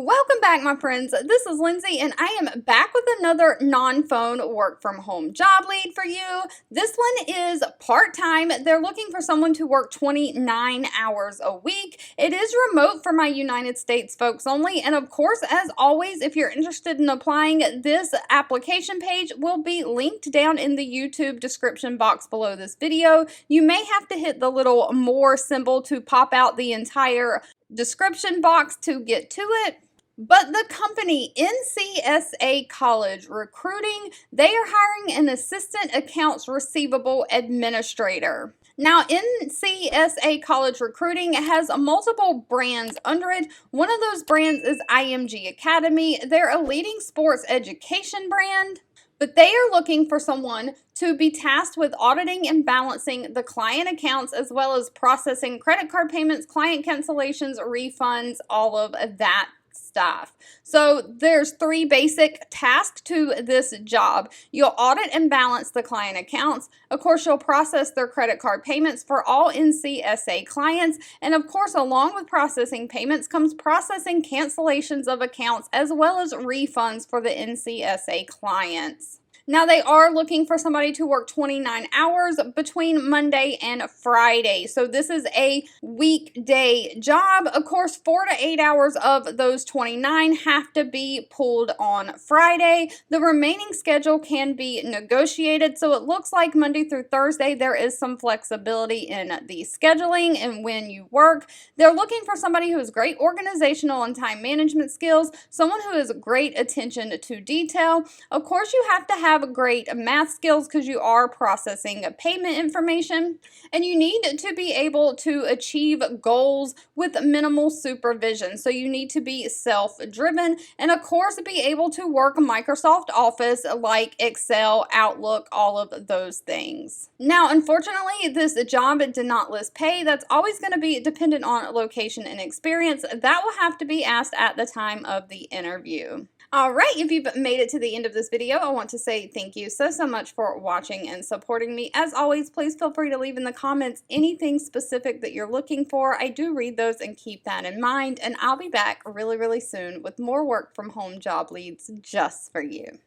Welcome back, my friends. This is Lindsay, and I am back with another non-phone work-from-home job lead for you. This one is part-time. They're looking for someone to work 29 hours a week. It is remote for my United States folks only, and of course, as always, if you're interested in applying, this application page will be linked down in the YouTube description box below this video. You may have to hit the little more symbol to pop out the entire description box to get to it. But the company NCSA College Recruiting, they are hiring an assistant accounts receivable administrator. Now, NCSA College Recruiting has multiple brands under it. One of those brands is IMG Academy. They're a leading sports education brand. But they are looking for someone to be tasked with auditing and balancing the client accounts, as well as processing credit card payments, client cancellations, refunds, all of that stuff. So there's 3 basic tasks to this job. You'll audit and balance the client accounts. Of course, you'll process their credit card payments for all NCSA clients. And of course, along with processing payments comes processing cancellations of accounts as well as refunds for the NCSA clients. Now, they are looking for somebody to work 29 hours between Monday and Friday. So this is a weekday job. Of course, 4 to 8 hours of those 29 have to be pulled on Friday. The remaining schedule can be negotiated. So it looks like Monday through Thursday, there is some flexibility in the scheduling and when you work. They're looking for somebody who has great organizational and time management skills, someone who has great attention to detail. Of course, you have to have great math skills because you are processing payment information, and you need to be able to achieve goals with minimal supervision. So you need to be self-driven and of course be able to work Microsoft Office like Excel, Outlook, all of those things. Now, unfortunately, this job did not list pay. That's always going to be dependent on location and experience. That will have to be asked at the time of the interview. All right, if you've made it to the end of this video, I want to say thank you so much for watching and supporting me. As always, please feel free to leave in the comments anything specific that you're looking for. I do read those and keep that in mind, and I'll be back really soon with more work from home job leads just for you.